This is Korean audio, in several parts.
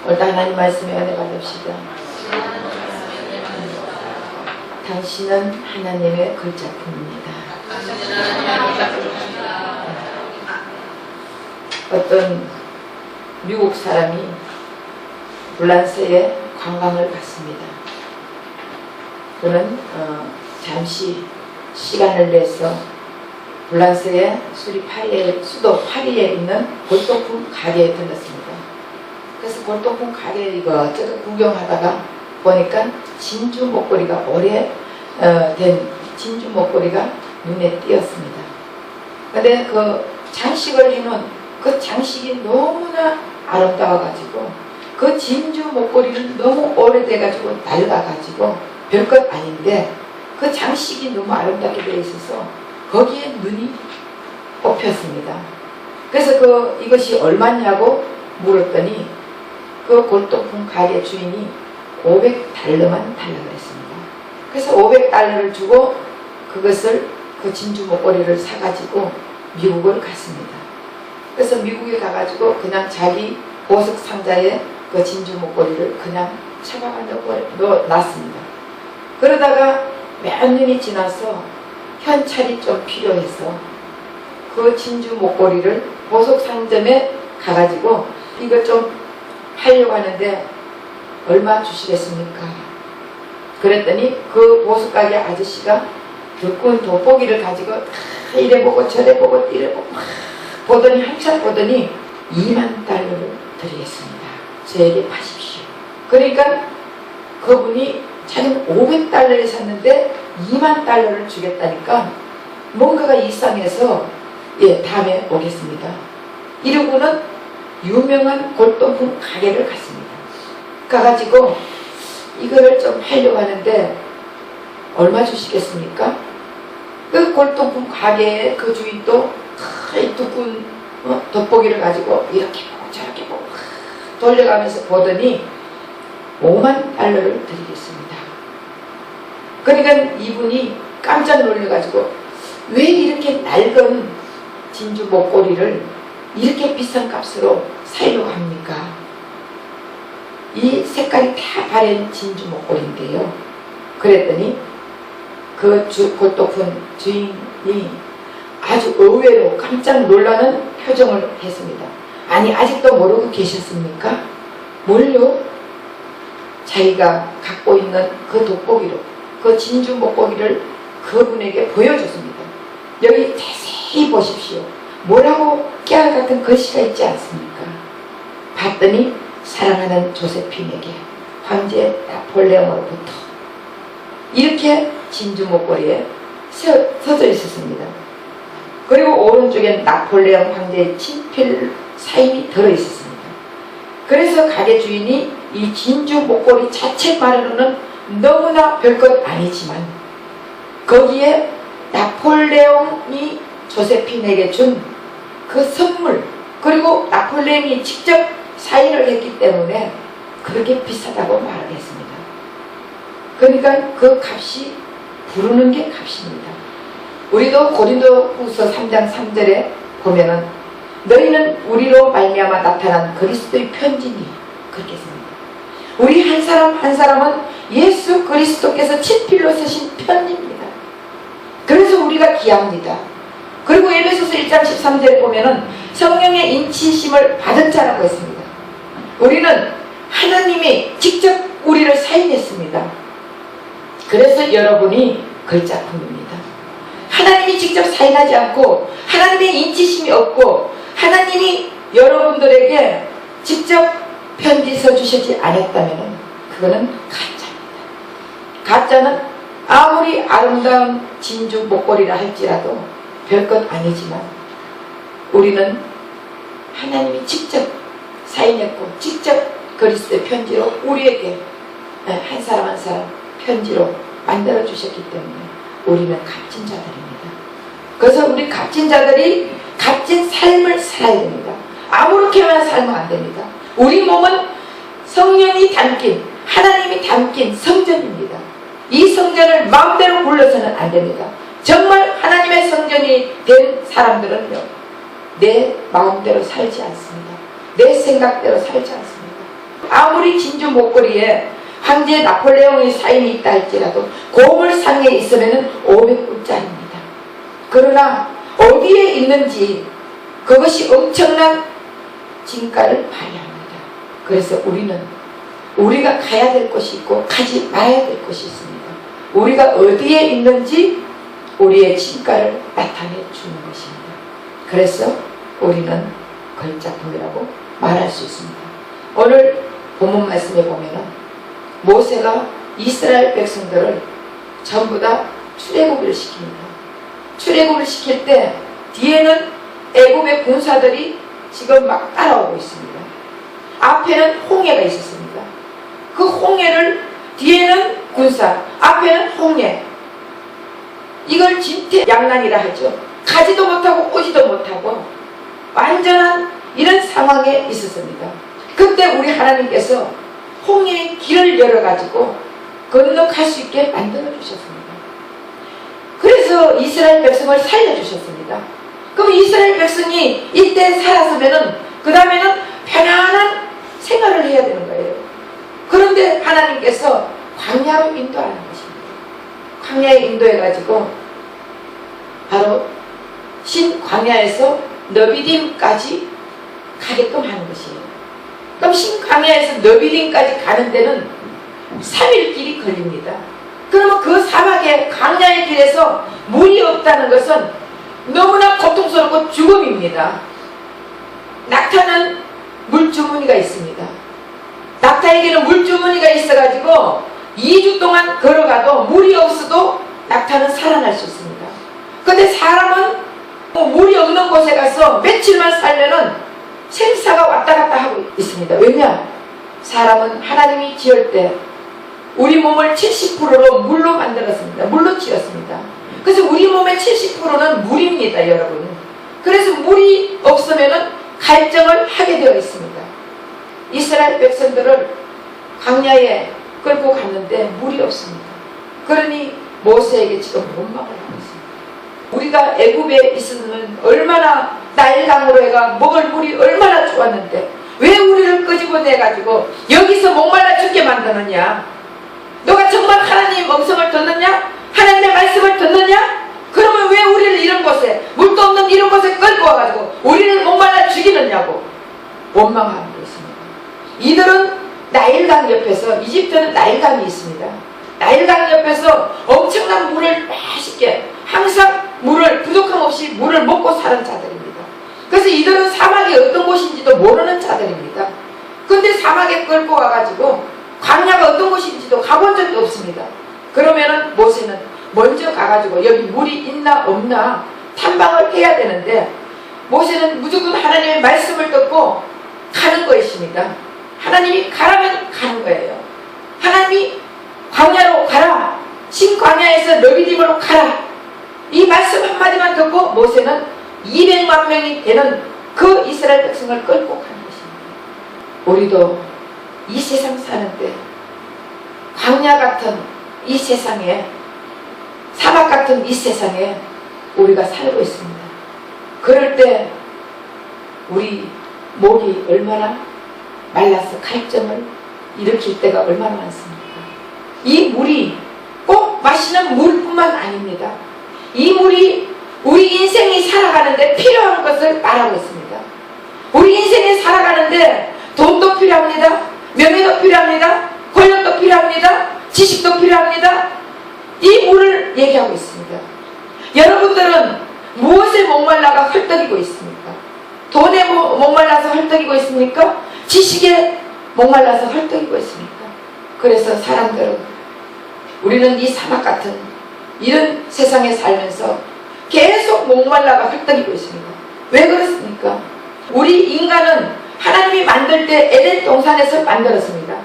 오늘도 하나님 말씀에 은혜 받읍시다. 당신은 하나님의 걸작품입니다. 어떤 미국 사람이 폴란스에 관광을 갔습니다. 그는 잠시 시간을 내서 폴란스의 수도 파리에 있는 골동품 가게에 들렀습니다. 그래서 골동품 가게 이것저것 구경하다가 보니까 진주 목걸이가 오래된 진주 목걸이가 눈에 띄었습니다. 근데 그 장식을 해놓은 그 장식이 너무나 아름다워가지고 그 진주 목걸이는 너무 오래돼가지고 낡아가지고 별것 아닌데 그 장식이 너무 아름답게 되어 있어서 거기에 눈이 뽑혔습니다. 그래서 이것이 얼마냐고 물었더니 그 골동품 가게 주인이 $500만 달라고 했습니다. 그래서 $500를 주고 그것을 그 진주 목걸이를 사가지고 미국을 갔습니다. 그래서 미국에 가가지고 그냥 자기 보석 상자에 그 진주 목걸이를 그냥 처박아 넣어놨습니다. 그러다가 몇 년이 지나서 현찰이 좀 필요해서 그 진주 목걸이를 보석 상점에 가가지고 이거 좀 하려고 하는데 얼마 주시겠습니까? 그랬더니 그 보석가게 아저씨가 두꺼운 돋보기를 가지고 이래보고 저래보고 이래보고 보더니 한참 보더니 $2만 드리겠습니다. 저에게 파십시오. 그러니까 그분이 자기는 $500에 샀는데 $2만 주겠다니까 뭔가가 이상해서 다음에 오겠습니다. 이러고는 유명한 골동품 가게를 갔습니다. 가가지고 이거를 좀 하려고 하는데 얼마 주시겠습니까? 그 골동품 가게의 그 주인도 이 두꺼운 돋보기를 가지고 이렇게 보고 저렇게 보고 돌려가면서 보더니 $5만 드리겠습니다. 그러니까 이분이 깜짝 놀라가지고 왜 이렇게 낡은 진주 목걸이를 이렇게 비싼 값으로 사려고 합니까? 이 색깔이 다 바랜 진주 목걸이인데요. 그랬더니 그 골동품 주인이 아주 의외로 깜짝 놀라는 표정을 했습니다. 아니 아직도 모르고 계셨습니까? 뭘요? 자기가 갖고 있는 그 돋보기로 그 진주 목걸이를 그분에게 보여줬습니다. 여기 자세히 보십시오. 뭐라고 깨알 같은 글씨가 있지 않습니까? 봤더니 사랑하는 조세핀에게 황제 나폴레옹으로부터 이렇게 진주 목걸이에 써져 있었습니다. 그리고 오른쪽엔 나폴레옹 황제의 친필 사인이 들어있었습니다. 그래서 가게 주인이 이 진주 목걸이 자체만으로는 너무나 별것 아니지만 거기에 나폴레옹이 조세핀에게 준 그 선물 그리고 나폴레옹이 직접 사인을 했기 때문에 그렇게 비싸다고 말을 했습니다. 그러니까 그 값이 부르는 게 값입니다. 우리도 고린도후서 3장 3절에 보면은 너희는 우리로 말미암아 나타난 그리스도의 편지니 그렇게 씁니다. 우리 한 사람 한 사람은 예수 그리스도께서 친필로 쓰신 편지입니다. 그래서 우리가 귀합니다. 그리고 에베소서 1장 13절에 보면은 성령의 인치심을 받은 자라고 했습니다. 우리는 하나님이 직접 우리를 사인했습니다. 그래서 여러분이 걸작품입니다. 하나님이 직접 사인하지 않고 하나님의 인치심이 없고 하나님이 여러분들에게 직접 편지 써주시지 않았다면 그거는 가짜입니다. 가짜는 아무리 아름다운 진주 목걸이라 할지라도 별것 아니지만 우리는 하나님이 직접 사인했고 직접 그리스도의 편지로 우리에게 한 사람 한 사람 편지로 만들어 주셨기 때문에 우리는 값진 자들입니다. 그래서 우리 값진 자들이 값진 삶을 살아야 됩니다. 아무렇게만 살면 안 됩니다. 우리 몸은 성령이 담긴 하나님이 담긴 성전입니다. 이 성전을 마음대로 굴러서는 안 됩니다. 정말 하나님의 성전이 된 사람들은요 내 마음대로 살지 않습니다. 내 생각대로 살지 않습니다. 아무리 진주 목걸이에 황제 나폴레옹의 사인이 있다 할지라도 고물상에 있으면 500불짜리입니다. 그러나 어디에 있는지 그것이 엄청난 진가를 발휘합니다. 그래서 우리가 가야 될 곳이 있고 가지 말아야 될 곳이 있습니다. 우리가 어디에 있는지 우리의 진가를 나타내 주는 것입니다. 그래서 우리는 걸작품이라고 말할 수 있습니다. 오늘 본문 말씀에 보면은 모세가 이스라엘 백성들을 전부 다 출애굽을 시킵니다. 출애굽을 시킬 때 뒤에는 애굽의 군사들이 지금 막 따라오고 있습니다. 앞에는 홍해가 있었습니다. 그 홍해를 뒤에는 군사, 앞에는 홍해. 이걸 진퇴양난이라 하죠. 가지도 못하고 오지도 못하고 완전한 이런 상황에 있었습니다. 그때 우리 하나님께서 홍해의 길을 열어가지고 건너갈 수 있게 만들어 주셨습니다. 그래서 이스라엘 백성을 살려주셨습니다. 그럼 이스라엘 백성이 이때 살았으면은 그 다음에는 편안한 생활을 해야 되는 거예요. 그런데 하나님께서 광야로 인도하는 것입니다. 광야에 인도해가지고 바로 신광야에서 너비딤까지 가게끔 하는 것이에요. 그럼 신광야에서 너비딤까지 가는 데는 3일 길이 걸립니다. 그러면 그 사막의 광야의 길에서 물이 없다는 것은 너무나 고통스럽고 죽음입니다. 낙타는 물주머니가 있습니다. 낙타에게는 물주머니가 있어가지고 2주 동안 걸어가도 물이 없어도 낙타는 살아날 수 있습니다. 근데 사람은 물이 없는 곳에 가서 며칠만 살면은 생사가 왔다 갔다 하고 있습니다. 왜냐? 사람은 하나님이 지을 때 우리 몸을 70%로 물로 만들었습니다. 물로 지었습니다. 그래서 우리 몸의 70%는 물입니다, 여러분. 그래서 물이 없으면은 갈증을 하게 되어 있습니다. 이스라엘 백성들을 광야에 끌고 갔는데 물이 없습니다. 그러니 모세에게 지금 원망을 하고 있습니다. 우리가 애굽에 있으면 얼마나 나일강으로 해가 먹을 물이 얼마나 좋았는데 왜 우리를 끄집어내가지고 여기서 목말라 죽게 만드느냐? 너가 정말 하나님 음성을 듣느냐? 하나님의 말씀을 듣느냐? 그러면 왜 우리를 이런 곳에 물도 없는 이런 곳에 끌고 와가지고 우리를 목말라 죽이느냐고 원망하고 있습니다. 이들은 나일강 옆에서, 이집트는 나일강이 있습니다. 나일강 옆에서 엄청난 물을 맛있게 항상 물을 부족함 없이 물을 먹고 사는 자들입니다. 그래서 이들은 사막이 어떤 곳인지도 모르는 자들입니다. 근데 사막에 끌고 와가지고 광야가 어떤 곳인지도 가본 적도 없습니다. 그러면은 모세는 먼저 가가지고 여기 물이 있나 없나 탐방을 해야 되는데 모세는 무조건 하나님의 말씀을 듣고 가는 것입니다. 하나님이 가라면 가는 거예요. 하나님이 광야로 가라, 신광야에서 너비딤으로 가라, 이 말씀 한마디만 듣고 모세는 200만 명이 되는 그 이스라엘 백성을 끌고 가는 것입니다. 우리도 이 세상 사는데 광야 같은 이 세상에, 사막 같은 이 세상에 우리가 살고 있습니다. 그럴 때 우리 목이 얼마나 말라서 갈증을 일으킬 때가 얼마나 많습니까? 이 물이 꼭 마시는 물뿐만 아닙니다. 이 물이 우리 인생이 살아가는데 필요한 것을 말하고 있습니다. 우리 인생이 살아가는데 돈도 필요합니다. 명예도 필요합니다. 권력도 필요합니다. 지식도 필요합니다. 이 물을 얘기하고 있습니다. 여러분들은 무엇에 목말라가 헐떡이고 있습니까? 돈에 목말라서 헐떡이고 있습니까? 지식에 목말라서 헐떡이고 있습니까? 그래서 사람들은 우리는 이 사막 같은 이런 세상에 살면서 계속 목말라가 헐떡이고 있습니다. 왜 그렇습니까? 우리 인간은 하나님이 만들 때 에덴 동산에서 만들었습니다.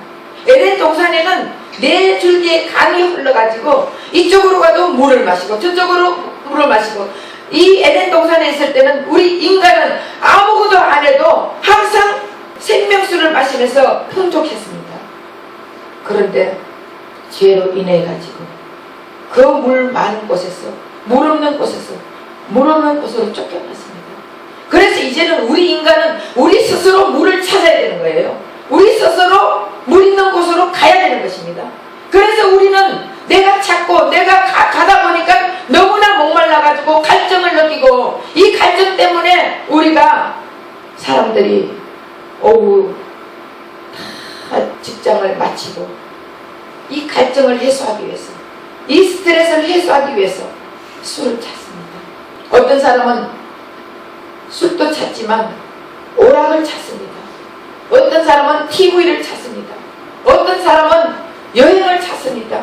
에덴 동산에는 4줄기의 강이 흘러가지고 이쪽으로 가도 물을 마시고 저쪽으로 물을 마시고, 이 에덴 동산에 있을 때는 우리 인간은 아무것도 안 해도 항상 생명수를 마시면서 풍족했습니다. 그런데 죄로 인해 가지고 그 물 많은 곳에서 물 없는 곳으로 쫓겨났습니다. 그래서 이제는 우리 인간은 우리 스스로 물을 찾아야 되는 거예요. 우리 스스로 그곳으로 가야 되는 것입니다. 그래서 우리는 내가 찾고 내가 가다 보니까 너무나 목말라가지고 갈증을 느끼고, 이 갈증 때문에 우리가 사람들이 오후 다 직장을 마치고 이 갈증을 해소하기 위해서, 이 스트레스를 해소하기 위해서 술을 찾습니다. 어떤 사람은 술도 찾지만 오락을 찾습니다. 어떤 사람은 TV를 찾습니다. 어떤 사람은 여행을 찾습니다.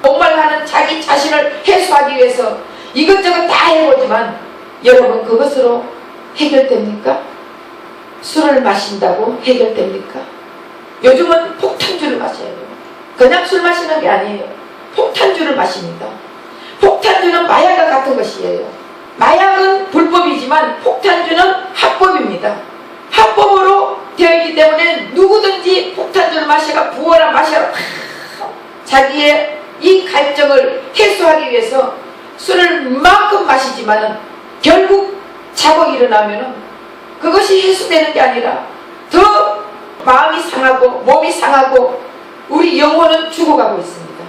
목말라하는 자기 자신을 해소하기 위해서 이것저것 다 해보지만 여러분, 그것으로 해결됩니까? 술을 마신다고 해결됩니까? 요즘은 폭탄주를 마셔야 돼요. 그냥 술 마시는 게 아니에요. 폭탄주를 마십니다. 폭탄주는 마약과 같은 것이에요. 마약은 불법이지만 폭탄주는 합법입니다. 합법으로 되어 있기 때문에 누구든지 폭탄주를 마셔가 부어라 마셔라 자기의 이 갈증을 해소하기 위해서 술을 만큼 마시지만 결국 자고 일어나면 그것이 해소되는 게 아니라 더 마음이 상하고 몸이 상하고 우리 영혼은 죽어가고 있습니다.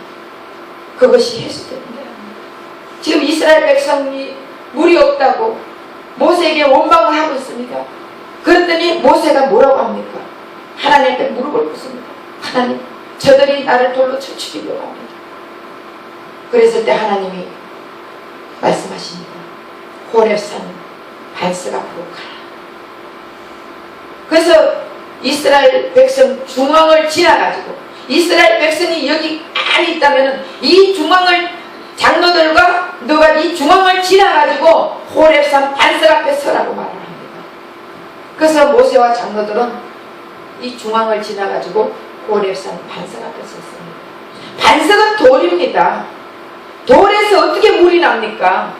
그것이 해소되는 게 아닙니다. 지금 이스라엘 백성이 물이 없다고 모세에게 원망을 하고 있습니다. 그랬더니 모세가 뭐라고 합니까? 하나님께 무릎을 꿇습니다. 하나님, 저들이 나를 돌로 쳐 죽이려고 합니다. 그랬을 때 하나님이 말씀하십니다. 호렙산 반석 앞으로 가라. 그래서 이스라엘 백성 중앙을 지나가지고, 이스라엘 백성이 여기 많이 있다면 이 중앙을, 장로들과 너가 이 중앙을 지나가지고 호렙산 반석 앞에 서라고 말을 합니다. 그래서 모세와 장로들은 이 중앙을 지나가지고 호렙산 반석 앞에 섰습니다. 반석은 돌입니다. 돌에서 어떻게 물이 납니까?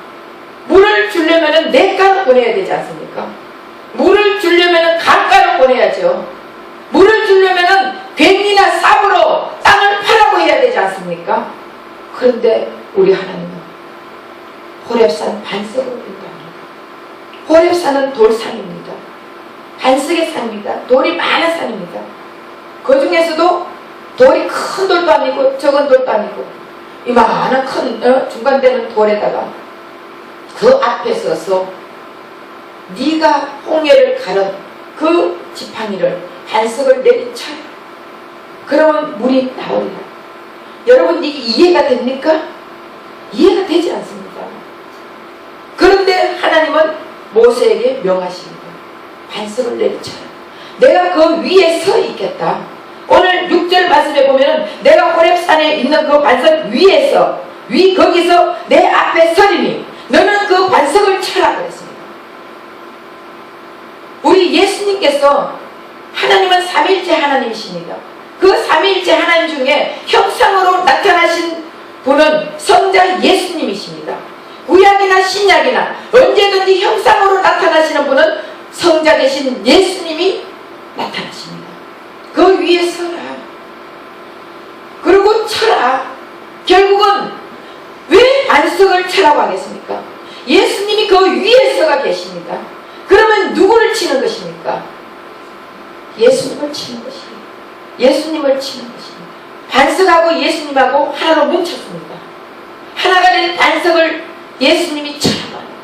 물을 주려면 냇가로 보내야 되지 않습니까? 물을 주려면 강가로 보내야죠. 물을 주려면 괭이나 삽으로 땅을 파라고 해야 되지 않습니까? 그런데 우리 하나님은 호렙산 반석으로 인도합니다. 호렙산은 돌산입니다. 반석의 산입니다. 돌이 많은 산입니다. 그 중에서도 돌이 큰 돌도 아니고 적은 돌도 아니고 이만한 큰 중간되는 돌에다가 그 앞에 서서 네가 홍해를 가른 그 지팡이를 반석을 내리쳐라. 그러면 물이 나오리라. 여러분, 이게 이해가 됩니까? 이해가 되지 않습니다. 그런데 하나님은 모세에게 명하십니다. 반석을 내리쳐라. 내가 그 위에 서 있겠다. 오늘 6절 말씀에 보면 내가 호렙산에 있는 그 반석 위에서 거기서 내 앞에 서리니 너는 그 반석을 쳐라 그랬습니다. 우리 예수님께서 하나님은 삼위일체 하나님이십니다. 그 삼위일체 하나님 중에 형상으로 나타나신 분은 성자 예수님이십니다. 구약이나 신약이나 언제든지 형상으로 나타나시는 분은 성자 되신 예수님이 나타나십니다. 그 위에 서라. 그리고 쳐라. 결국은 왜 반석을 쳐라고 하겠습니까? 예수님이 그 위에 서가 계십니다. 그러면 누구를 치는 것입니까? 예수님을 치는 것입니다. 예수님을 치는 것입니다. 반석하고 예수님하고 하나로 뭉쳤습니다. 하나가 된 반석을 예수님이 쳐라고 합니다.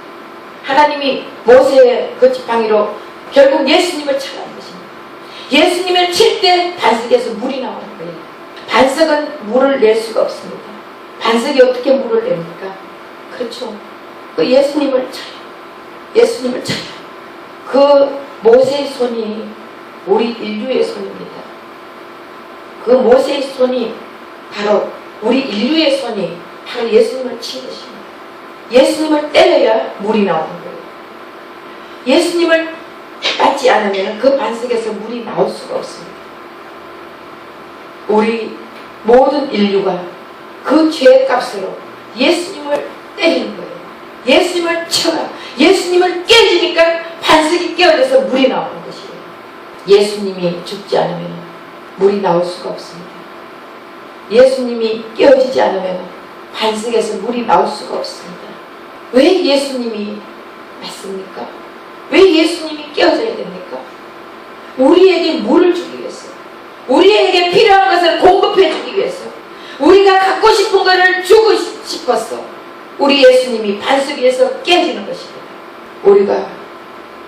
하나님이 모세의 그 지팡이로 결국 예수님을 쳐라는 것입니다. 예수님을 칠 때 반석에서 물이 나오는 거예요. 반석은 물을 낼 수가 없습니다. 반석이 어떻게 물을 냅니까? 그렇죠. 그 예수님을 쳐요. 예수님을 쳐요. 그 모세의 손이 우리 인류의 손입니다. 그 모세의 손이 바로 우리 인류의 손이 바로 예수님을 친 것입니다. 예수님을 때려야 물이 나오는 거예요. 예수님을 맞지 않으면 그 반석에서 물이 나올 수가 없습니다. 우리 모든 인류가 그 죄의 값으로 예수님을 때리는 거예요. 예수님을 쳐라. 예수님을 깨지니까 반석이 깨어져서 물이 나오는 것이에요. 예수님이 죽지 않으면 물이 나올 수가 없습니다. 예수님이 깨어지지 않으면 반석에서 물이 나올 수가 없습니다. 왜 예수님이 맞습니까? 왜 예수님이 깨어져야 됩니까? 우리에게 물을 주기 위해서, 우리에게 필요 필요한 것을 공급해 주기 위해서, 우리가 갖고 싶은 것을 주고 싶어서 우리 예수님이 반석 위에서 깨지는 것입니다. 우리가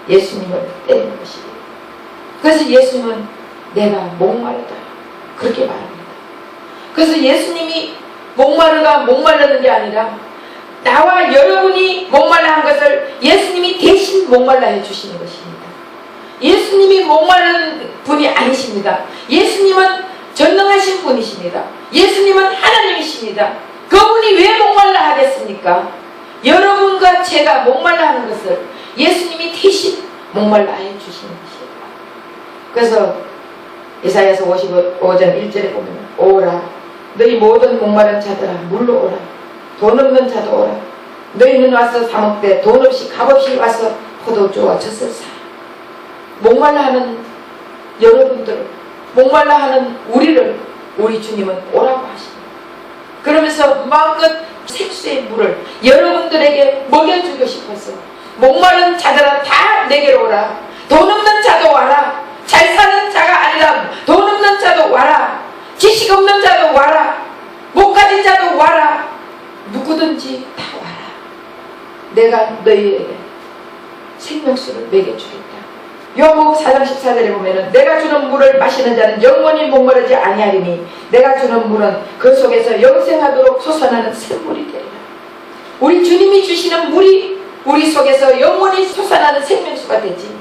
예수님을 때리는 것입니다. 그래서 예수님은 내가 목마르다 그렇게 말합니다. 그래서 예수님이 목마르는 게 아니라 나와 여러분이 목말라 한 것을 예수님이 대신 목말라 해주시는 것입니다. 예수님이 목마른 분이 아니십니다. 예수님은 전능하신 분이십니다. 예수님은 하나님이십니다. 그분이 왜 목말라 하겠습니까? 여러분과 제가 목말라 하는 것을 예수님이 대신 목말라 해주시는 것입니다. 그래서 이사야서 55장 1절에 보면 오라 너희 모든 목마른 자들아 물로 오라 돈 없는 자도 오라 너희는 와서 사 먹되 돈 없이 값없이 와서 포도주와 젖을 사. 목말라 하는 여러분들을, 목말라 하는 우리를 우리 주님은 오라고 하십니다. 그러면서 마음껏 생수의 물을 여러분들에게 먹여주고 싶어서 목마른 자들아 다 내게로 오라. 돈 없는 자도 와라. 잘 사는 자가 아니라 돈 없는 자도 와라. 지식 없는 자도 와라. 못 가진 자도 와라. 누구든지 다 와라. 내가 너희에게 생명수를 먹여주겠다. 요한복음 4장 14절에 보면은 내가 주는 물을 마시는 자는 영원히 목마르지 아니하리니 내가 주는 물은 그 속에서 영생하도록 솟아나는 샘물이 되리라. 우리 주님이 주시는 물이 우리 속에서 영원히 솟아나는 생명수가 되지,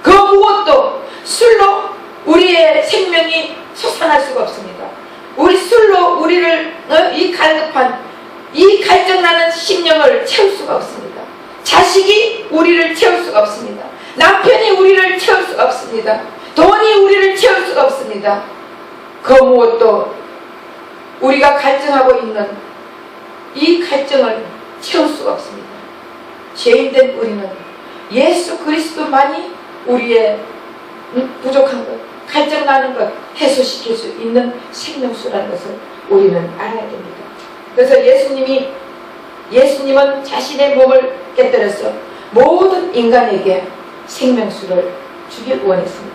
그 무엇도 술로 우리의 생명이 솟아날 수가 없습니다. 우리 술로 우리를 이 갈급한 이 갈증나는 심령을 채울 수가 없습니다. 자식이 우리를 채울 수가 없습니다. 남편이 우리를 채울 수가 없습니다. 돈이 우리를 채울 수가 없습니다. 그 무엇도 우리가 갈증하고 있는 이 갈증을 채울 수가 없습니다. 죄인된 우리는 예수 그리스도만이 우리의 부족한 것, 갈증나는 것 해소시킬 수 있는 생명수라는 것을 우리는 알아야 됩니다. 그래서 예수님은 자신의 몸을 깨뜨려서 모든 인간에게 생명수를 주길 원했습니다.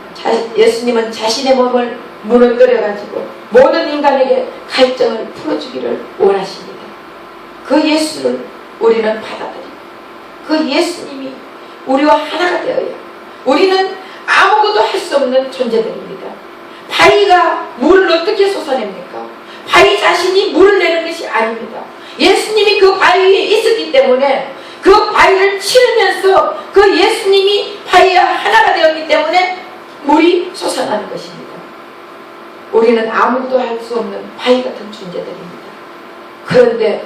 예수님은 자신의 몸을 문을 끓여가지고 모든 인간에게 갈증을 풀어주기를 원하십니다. 그 예수를 우리는 받아들입니다. 그 예수님이 우리와 하나가 되어야 우리는 아무것도 할 수 없는 존재들입니다. 바위가 물을 어떻게 솟아냅니까? 바위 자신이 물을 내는 것이 아닙니다. 예수님이 그 바위 위에 있었기 때문에 그 바위를 치르면서 그 예수님이 바위와 하나가 되었기 때문에 물이 솟아나는 것입니다. 우리는 아무것도 할 수 없는 바위 같은 존재들입니다. 그런데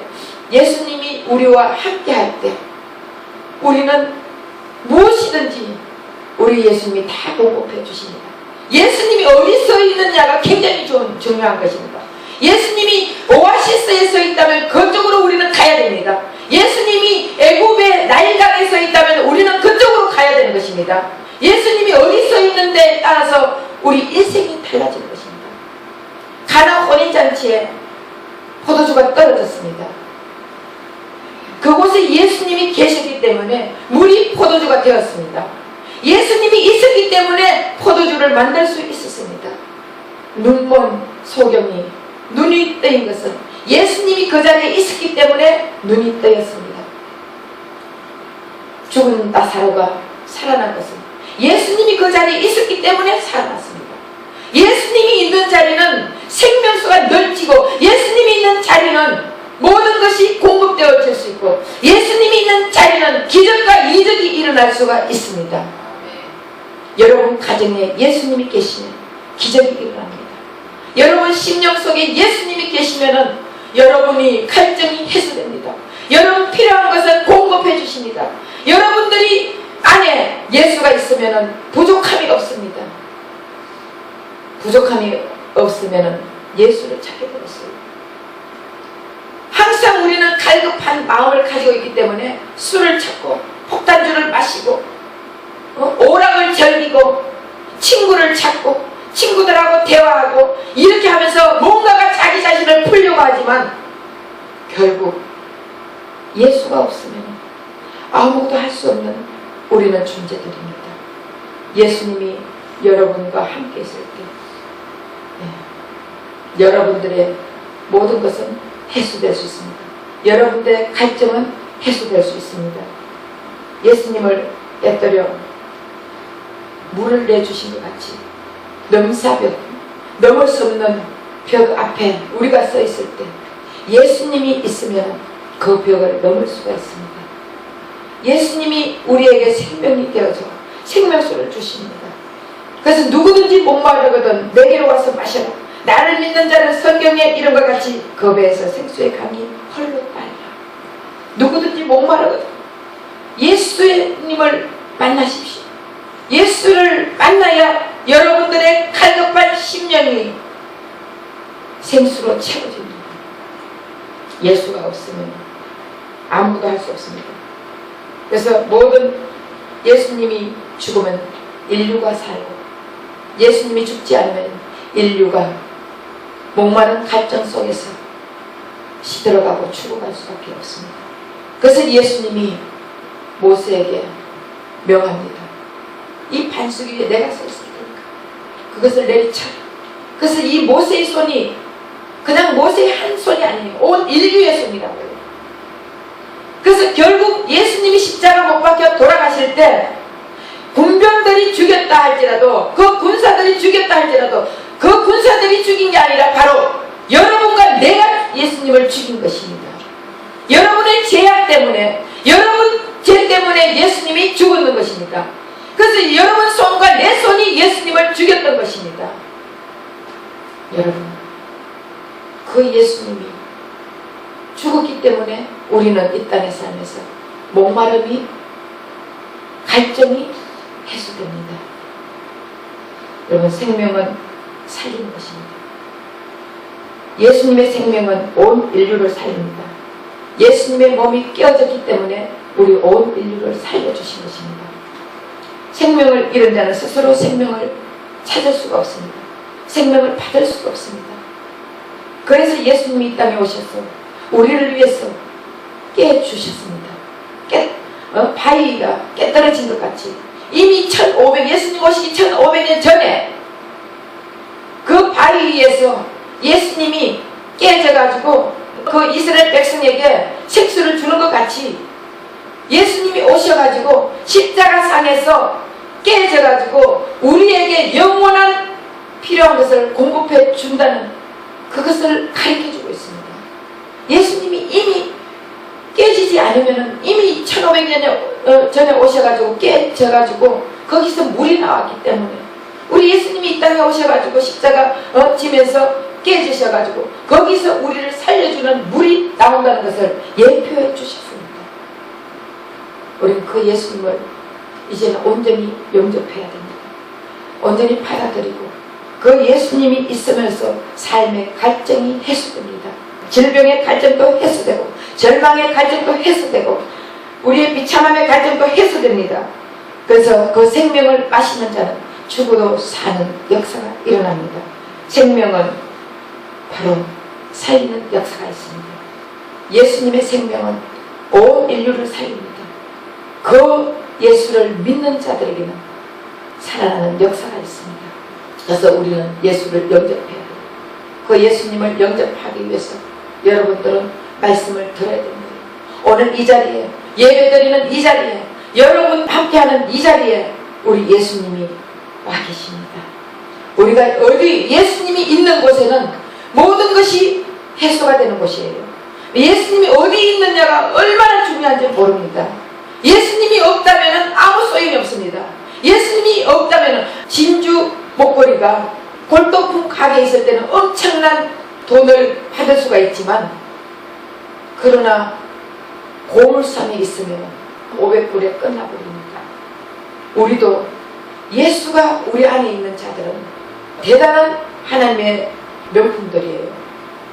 예수님이 우리와 함께 할 때 우리는 무엇이든지 우리 예수님이 다 공급해 주십니다. 예수님이 어디 서 있느냐가 굉장히 중요한 것입니다. 예수님이 오아시스에 서 있다면 그쪽으로 우리는 가야 됩니다. 예수님이 애굽의 나일강에 서 있다면 우리는 그쪽으로 가야 되는 것입니다. 예수님이 어디 서 있는데에 따라서 우리 인생이 달라지는 것입니다. 가나 혼인잔치에 포도주가 떨어졌습니다. 그곳에 예수님이 계셨기 때문에 물이 포도주가 되었습니다. 예수님이 있었기 때문에 포도주를 만들 수 있었습니다. 눈먼 소경이 눈이 뜨인 것은 예수님이 그 자리에 있었기 때문에 눈이 뜨였습니다. 죽은 나사로가 살아난 것은 예수님이 그 자리에 있었기 때문에 살아났습니다. 예수님이 있는 자리는 생명수가 넓지고 예수님이 있는 자리는 모든 것이 공급되어질 수 있고 예수님이 있는 자리는 기적과 이적이 일어날 수가 있습니다. 여러분 가정에 예수님이 계시면 기적이 일어납니다. 여러분 심령 속에 예수님이 계시면 여러분이 갈증이 해소됩니다. 여러분 필요한 것을 공급해 주십니다. 여러분들이 안에 예수가 있으면 부족함이 없습니다. 부족함이 없으면 예수를 찾게 되었어요. 항상 우리는 갈급한 마음을 가지고 있기 때문에 술을 찾고 폭탄주를 마시고 오락을 즐기고 친구를 찾고 친구들하고 대화하고 이렇게 하면서 뭔가가 자기 자신을 풀려고 하지만 결국 예수가 없으면 아무것도 할 수 없는 우리는 존재들입니다. 예수님이 여러분과 함께 있을 때 여러분들의 모든 것은 해소될 수 있습니다. 여러분들의 갈증은 해소될 수 있습니다. 예수님을 애떠려 물을 내주신 것 같이 넘사벽, 넘을 수 없는 벽 앞에 우리가 서 있을 때 예수님이 있으면 그 벽을 넘을 수가 있습니다. 예수님이 우리에게 생명이 되어서 생명수를 주십니다. 그래서 누구든지 목마르거든 내게로 와서 마셔라. 나를 믿는 자는 성경에 이런 것 같이 그 배에서 생수의 강이 헐로 빨라. 누구든지 목마르거든 예수님을 만나십시오. 예수를 만나야 여러분들의 갈급한 심령이 생수로 채워집니다. 예수가 없으면 아무도 할 수 없습니다. 그래서 모든 예수님이 죽으면 인류가 살고 예수님이 죽지 않으면 인류가 목마른 갈증 속에서 시들어가고 죽어갈 수밖에 없습니다. 그래서 예수님이 모세에게 명합니다. 이 반석 위에 내가 서 있을 테니까 그것을 내리쳐라. 그래서 이 모세의 손이 그냥 모세의 한 손이 아니에요. 온 인류의 손이라고 해요. 그래서 결국 예수님이 십자가 못 박혀 돌아가실 때 군병들이 죽였다 할지라도 그 군사들이 죽였다 할지라도 그 군사들이 죽인 게 아니라 바로 여러분과 내가 예수님을 죽인 것입니다. 여러분의 죄악 때문에 여러분 죄 때문에 예수님이 죽었는 것입니다. 그래서 여러분 손과 내 손이 예수님을 죽였던 것입니다. 여러분 그 예수님이 죽었기 때문에 우리는 이 땅의 삶에서 목마름이 갈증이 해소됩니다. 여러분 생명은 살리는 것입니다. 예수님의 생명은 온 인류를 살립니다. 예수님의 몸이 깨어졌기 때문에 우리 온 인류를 살려주신 것입니다. 생명을 잃은 자는 스스로 생명을 찾을 수가 없습니다. 생명을 받을 수가 없습니다. 그래서 예수님이 이 땅에 오셔서 우리를 위해서 깨주셨습니다. 바위가 깨떨어진 것 같이 이미 예수님 오시기 1500년 전에 그 바위에서 예수님이 깨져가지고 그 이스라엘 백성에게 생수를 주는 것 같이 예수님이 오셔가지고 십자가상에서 깨져가지고 우리에게 영원한 필요한 것을 공급해 준다는 그것을 가르쳐주고 있습니다. 예수님이 이미 깨지지 않으면 이미 1500년 전에 오셔가지고 깨져가지고 거기서 물이 나왔기 때문에 우리 예수님이 이 땅에 오셔가지고 십자가 지면서 깨지셔가지고 거기서 우리를 살려주는 물이 나온다는 것을 예표해 주셨습니다. 우리는 그 예수님을 이제는 온전히 영접해야 됩니다. 온전히 받아들이고 그 예수님이 있으면서 삶의 갈증이 해소됩니다. 질병의 갈증도 해소되고 절망의 갈증도 해소되고 우리의 비참함의 갈증도 해소됩니다. 그래서 그 생명을 마시는 자는 죽어도 사는 역사가 일어납니다. 생명은 바로 살리는 역사가 있습니다. 예수님의 생명은 온 인류를 살립니다. 그 예수를 믿는 자들에게는 살아나는 역사가 있습니다. 그래서 우리는 예수를 영접해야 돼요. 그 예수님을 영접하기 위해서 여러분들은 말씀을 들어야 됩니다. 오늘 이 자리에 예배드리는 이 자리에 여러분 함께하는 이 자리에 우리 예수님이 와 계십니다. 우리가 어디 예수님이 있는 곳에는 모든 것이 해소가 되는 곳이에요. 예수님이 어디 있느냐가 얼마나 중요한지 모릅니다. 예수님이 없다면 아무 소용이 없습니다. 예수님이 없다면 진주 목걸이가 골동품 가게에 있을 때는 엄청난 돈을 받을 수가 있지만 그러나 고물상에 있으면 500불에 끝나버립니다. 우리도 예수가 우리 안에 있는 자들은 대단한 하나님의 명품들이에요.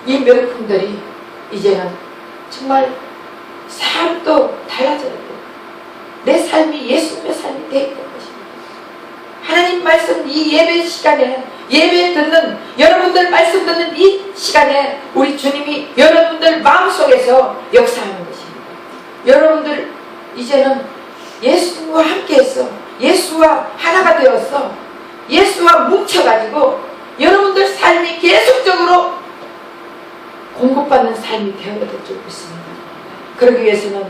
이 명품들이 이제는 정말 삶도 달라져야 돼요. 내 삶이 예수님의 삶이 되어 있는 것입니다. 하나님 말씀 이 예배 시간에 예배 듣는 여러분들 말씀 듣는 이 시간에 우리 주님이 여러분들 마음속에서 역사하는 것입니다. 여러분들 이제는 예수와 함께해서 예수와 하나가 되어서 예수와 뭉쳐가지고 여러분들 삶이 계속적으로 공급받는 삶이 되어야 될 줄 믿습니다. 그러기 위해서는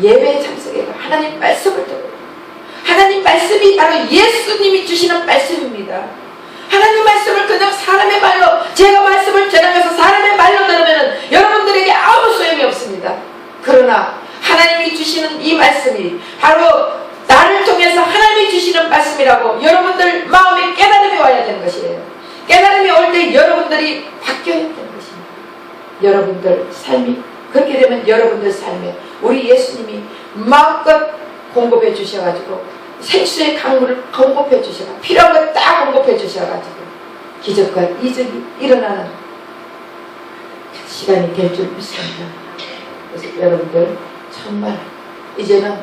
예배에 참석해서 하나님 말씀을 듣고, 하나님 말씀이 바로 예수님이 주시는 말씀입니다. 하나님 말씀을 그냥 사람의 말로, 제가 말씀을 전하면서 사람의 말로 들으면 여러분들에게 아무 소용이 없습니다. 그러나 하나님이 주시는 이 말씀이 바로 나를 통해서 하나님이 주시는 말씀이라고 여러분들 마음에 깨달음이 와야 되는 것이에요. 깨달음이 올 때 여러분들이 바뀌어야 되는 것입니다. 여러분들 삶이 그렇게 되면 여러분들 삶에 우리 예수님이 마음껏 공급해 주셔가지고 생수의 강물을 공급해 주셔가 필요한 것 딱 공급해 주셔가지고 기적과 이적이 일어나는 시간이 될 줄 믿습니다. 그래서 여러분들 정말 이제는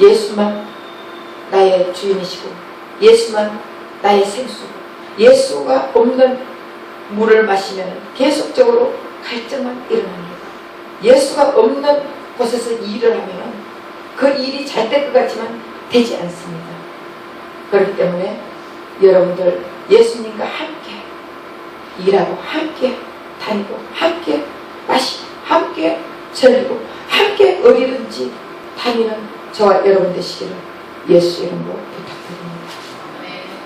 예수만 나의 주인이시고 예수만 나의 생수고 예수가 없는 물을 마시면 계속적으로 갈증만 일어납니다. 예수가 없는 곳에서 일을 하면 그 일이 잘 될 것 같지만 되지 않습니다. 그렇기 때문에 여러분들 예수님과 함께 일하고 함께 다니고 함께 마시고 함께 즐기고 함께 어디든지 다니는 저와 여러분 되시기를 예수 이름으로 부탁드립니다.